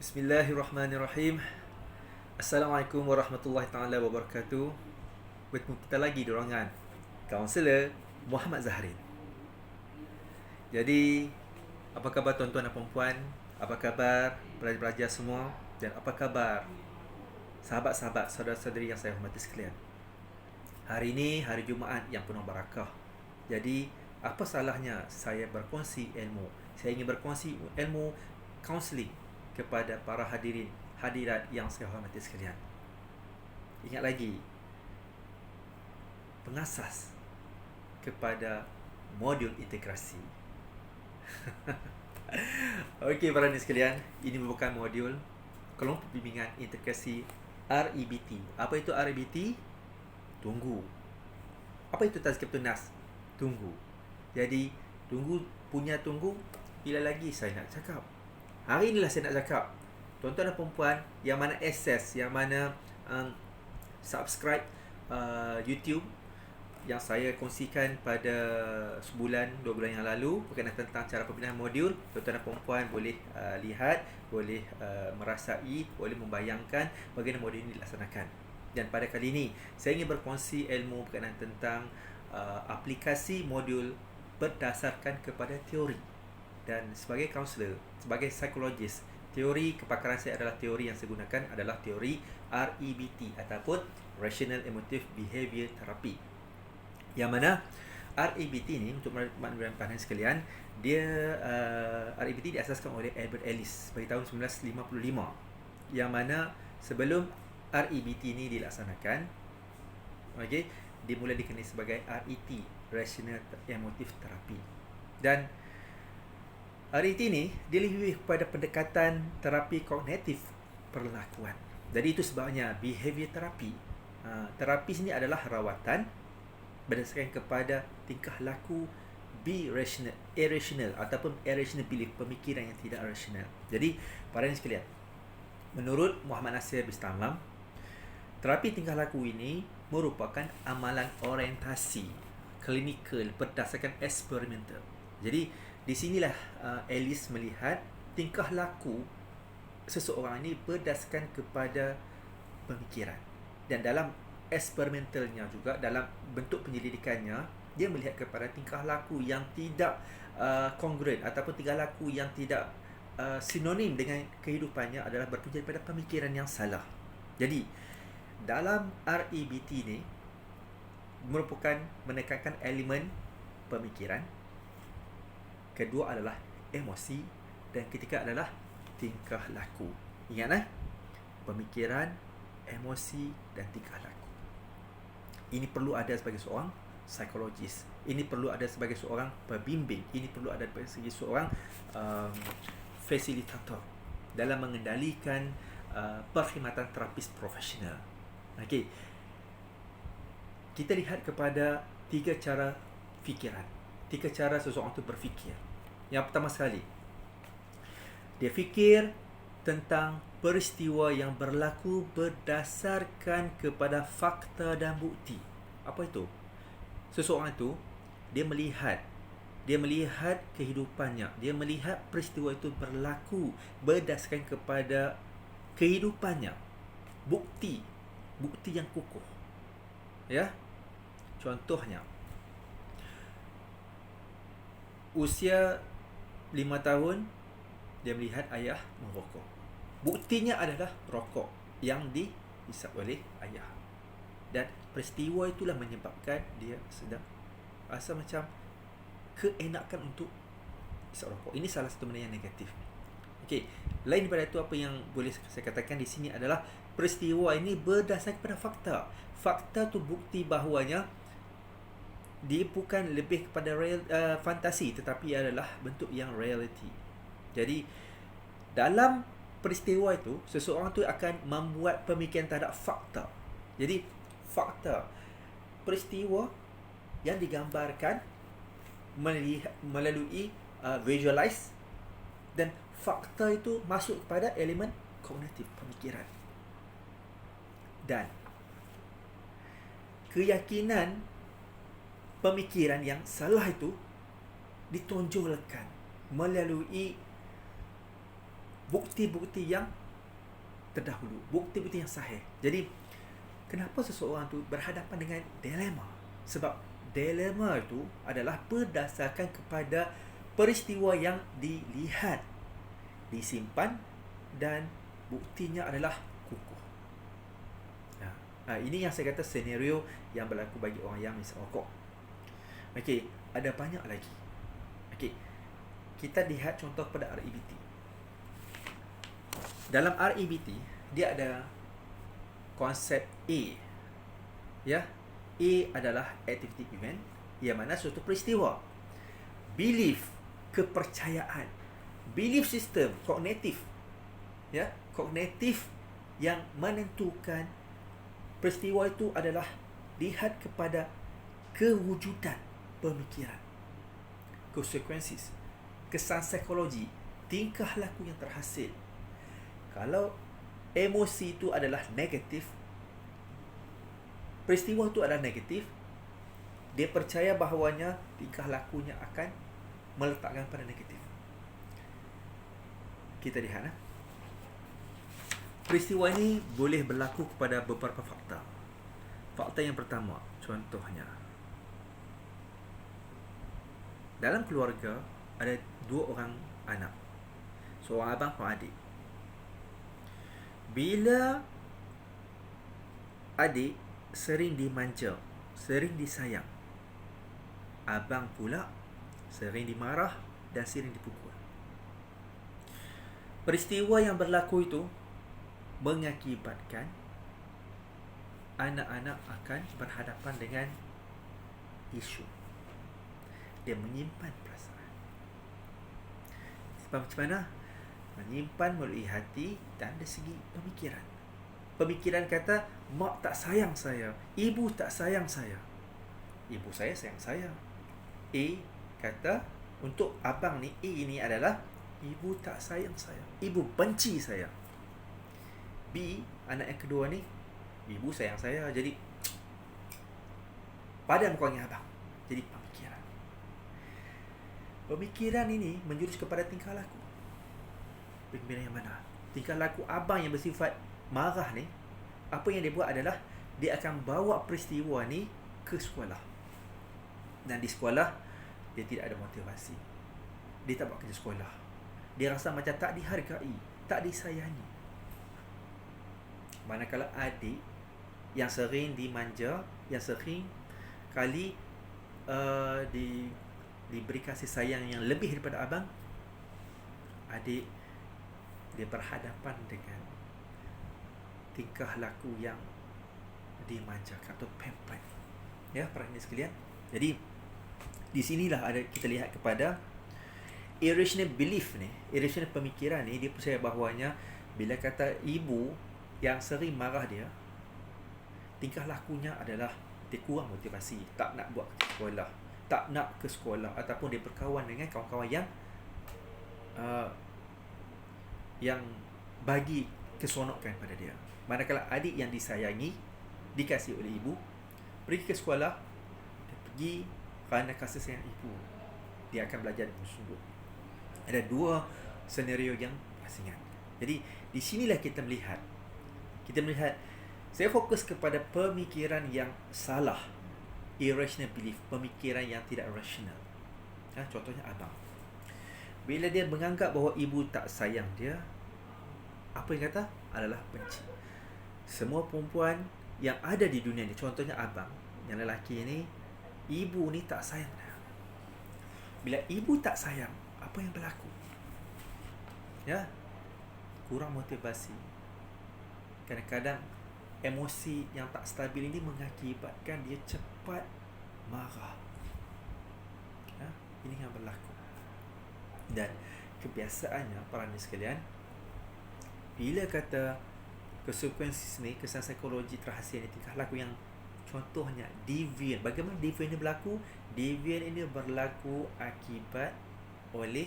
Bismillahirrahmanirrahim. Assalamualaikum warahmatullahi taala wabarakatuh. Bertemu kita lagi di ruangan Kaunselor Muhammad Zahrin. Jadi, apa khabar tuan-tuan dan puan-puan? Apa khabar pelajar-pelajar semua? Dan apa khabar sahabat-sahabat, saudara-saudari yang saya hormati sekalian? Hari ini hari Jumaat yang penuh barakah. Jadi, apa salahnya saya berkongsi ilmu? Saya ingin berkongsi ilmu kaunseling kepada para hadirat yang saya hormati sekalian. Ingat lagi, pengasas kepada modul integrasi. Okey, para hadirin sekalian, ini merupakan modul kelompok bimbingan integrasi REBT. Apa itu REBT? Tunggu. Apa itu tazkiratul nas? Tunggu. Jadi, tunggu, bila lagi saya nak cakap? Hari inilah saya nak cakap. Tuan-tuan dan perempuan yang mana access, yang mana subscribe YouTube yang saya kongsikan pada sebulan, 2 bulan yang lalu berkenaan tentang cara pembinaan modul, tuan-tuan dan perempuan boleh lihat, boleh merasai, boleh membayangkan bagaimana modul ini dilaksanakan. Dan pada kali ini, saya ingin berkongsi ilmu berkenaan tentang aplikasi modul berdasarkan kepada teori. Dan sebagai kaunselor, sebagai psikologis, teori kepakaran saya adalah teori yang saya gunakan adalah teori REBT ataupun Rational Emotive Behavior Therapy. Yang mana REBT ni, untuk makluman pandangan sekalian, dia REBT diasaskan oleh Albert Ellis pada tahun 1955. Yang mana sebelum REBT ni dilaksanakan, okey, dia mula dikenali sebagai RET, Rational Emotive Therapy. Dan RET ni dia lebih kepada pendekatan terapi kognitif perlakuan. Jadi itu sebabnya behavior therapy. Terapi sini adalah rawatan berdasarkan kepada tingkah laku irrational ataupun irrational belief, pemikiran yang tidak rasional. Jadi, para hadirin sekalian, menurut Muhammad Nasir Bistamlam, terapi tingkah laku ini merupakan amalan orientasi klinikal berdasarkan eksperimental. Jadi, di sinilah Ellis melihat tingkah laku seseorang ini berdasarkan kepada pemikiran. Dan dalam eksperimentalnya juga, dalam bentuk penyelidikannya, dia melihat kepada tingkah laku yang tidak kongruent ataupun tingkah laku yang tidak sinonim dengan kehidupannya adalah berpunca daripada pemikiran yang salah. Jadi, dalam REBT ni merupakan menekankan elemen pemikiran, kedua adalah emosi, dan ketiga adalah tingkah laku. Ingatlah, pemikiran, emosi, dan tingkah laku. Ini perlu ada sebagai seorang psikologis. Ini perlu ada sebagai seorang pembimbing. Ini perlu ada sebagai seorang fasilitator dalam mengendalikan perkhidmatan terapis profesional. Okey. Kita lihat kepada 3 cara fikiran. 3 cara seseorang itu berfikir. Yang pertama sekali, dia fikir tentang peristiwa yang berlaku berdasarkan kepada fakta dan bukti. Apa itu? Seseorang itu, dia melihat kehidupannya, dia melihat peristiwa itu berlaku berdasarkan kepada kehidupannya. Bukti yang kukuh. Ya? Contohnya, usia 5 tahun, dia melihat ayah merokok. Buktinya adalah rokok yang dihisap oleh ayah. Dan peristiwa itulah menyebabkan dia sedang rasa macam keenakan untuk hisap rokok. Ini salah satu benda yang negatif. Okey, lain daripada itu, apa yang boleh saya katakan di sini adalah peristiwa ini berdasarkan pada fakta. Fakta tu bukti bahawanya dia bukan lebih kepada fantasi, tetapi adalah bentuk yang reality. Jadi, dalam peristiwa itu, seseorang tu akan membuat pemikiran terhadap fakta. Jadi, fakta peristiwa yang digambarkan melalui visualize, dan fakta itu masuk kepada elemen kognitif, pemikiran. Dan keyakinan pemikiran yang salah itu ditonjolkan melalui bukti-bukti yang terdahulu, bukti-bukti yang sahih. Jadi kenapa seseorang tu berhadapan dengan dilema? Sebab dilema itu adalah berdasarkan kepada peristiwa yang dilihat, disimpan, dan buktinya adalah kukuh. Ini yang saya kata senario yang berlaku bagi orang yang hisap rokok. Okey, ada banyak lagi. Okey, kita lihat contoh pada REBT. Dalam REBT, dia ada konsep A. Ya, A adalah activity event, yang mana suatu peristiwa. Belief, kepercayaan. Belief system, kognitif. Ya, kognitif yang menentukan peristiwa itu adalah lihat kepada kewujudan pemikiran. Consequences, kesan psikologi, tingkah laku yang terhasil. Kalau emosi itu adalah negatif, peristiwa itu adalah negatif, dia percaya bahawanya tingkah lakunya akan meletakkan pada negatif. Kita lihat. Peristiwa ini boleh berlaku kepada beberapa fakta. Fakta yang pertama, contohnya, dalam keluarga ada 2 orang anak, seorang abang, seorang adik. Bila adik sering dimanja, sering disayang, abang pula sering dimarah dan sering dipukul. Peristiwa yang berlaku itu mengakibatkan anak-anak akan berhadapan dengan isu. Dia menyimpan perasaan. Sebab macam mana? Menyimpan melalui hati dan dari segi pemikiran. Pemikiran kata, mak tak sayang saya, ibu tak sayang saya. Ibu saya sayang saya. A kata, untuk abang ni, A ini adalah ibu tak sayang saya, ibu benci saya. B, anak yang kedua ni, ibu sayang saya, jadi padam kurangnya abang. Jadi pemikiran. Pemikiran ini menjurus kepada tingkah laku. Pemikiran yang mana? Tingkah laku abang yang bersifat marah ni, apa yang dia buat adalah dia akan bawa peristiwa ni ke sekolah. Dan di sekolah dia tidak ada motivasi. Dia tak buat kerja sekolah. Dia rasa macam tak dihargai, tak disayangi. Manakala adik yang sering dimanja, yang sering kali diberi kasih sayang yang lebih daripada abang, adik dia berhadapan dengan tingkah laku yang dimanjakan atau pampered. Ya, para pendengar sekalian. Jadi di sinilah ada kita lihat kepada irrational belief ni, irrational pemikiran ni. Dia percaya bahawanya bila kata ibu yang sering marah dia, tingkah lakunya adalah dia kurang motivasi, tak nak buat sekolah, tak nak ke sekolah, ataupun dia berkawan dengan kawan-kawan yang bagi keseronokan pada dia. Manakala adik yang disayangi, dikasihi oleh ibu, pergi ke sekolah, dia pergi kerana kasih sayang ibu, dia akan belajar dengan sungguh. Ada 2 senario yang pasangan. Jadi di sinilah kita melihat saya fokus kepada pemikiran yang salah, irrational belief, pemikiran yang tidak rasional. Contohnya abang, bila dia menganggap bahawa ibu tak sayang dia, apa yang kata? Adalah benci. Semua perempuan yang ada di dunia ni, contohnya abang, yang lelaki ni, ibu ni tak sayang dia. Bila ibu tak sayang, apa yang berlaku? Ya, kurang motivasi. Kadang-kadang emosi yang tak stabil ini mengakibatkan dia cepat marah. Ini yang berlaku. Dan kebiasaannya para pendengar sekalian, bila kata konsekuensi ni, kesan psikologi terhasil ni, tingkah laku yang contohnya deviant. Bagaimana deviant ini berlaku? Deviant ini berlaku akibat oleh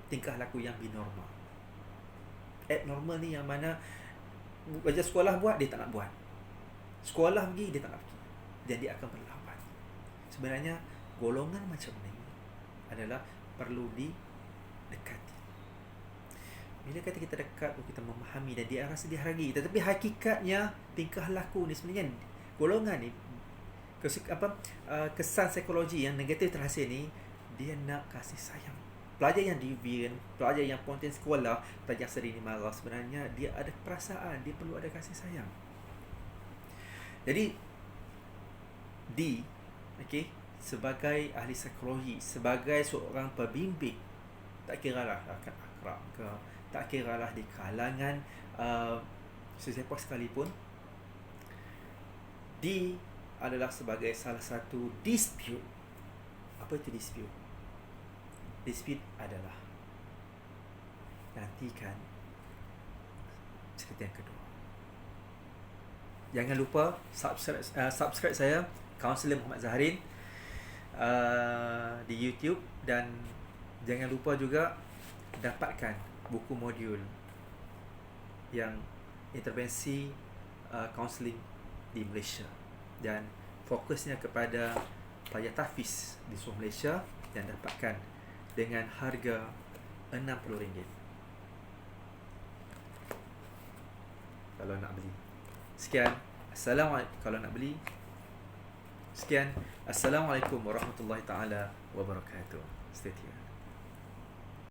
tingkah laku yang binormal. Abnormal ni yang mana belajar sekolah buat, dia tak nak buat. Sekolah pergi, dia tak nak pergi. Dan dia akan berlawan. Sebenarnya golongan macam ni adalah perlu didekati. Bila kata kita dekat, kita memahami dan dia rasa dihargai. Tetapi hakikatnya tingkah laku ni sebenarnya golongan ni kesan psikologi yang negatif terhasil ni, dia nak kasih sayang. Pelajar yang deviant, pelajar yang ponten sekolah, pelajar yang sering marah, sebenarnya dia ada perasaan, dia perlu ada kasih sayang. Jadi sebagai ahli psikologi, sebagai seorang pembimbing, tak kiralah akan akrab ke, tak kiralah di kalangan sesiapa sekalipun, D adalah sebagai salah satu dispute. Apa itu dispute? Dispute adalah nantikan cerita yang kedua. Jangan lupa subscribe saya, Kaunselor Muhammad Zaharin, di YouTube, dan jangan lupa juga dapatkan buku modul yang intervensi kaunseling di Malaysia, dan fokusnya kepada pelajar tahfiz di seluruh Malaysia, dan dapatkan dengan harga RM60 kalau nak beli. Sekian, Assalamualaikum. Kalau nak beli, sekian, Assalamualaikum warahmatullahi taala wabarakatuh. Stay tuned.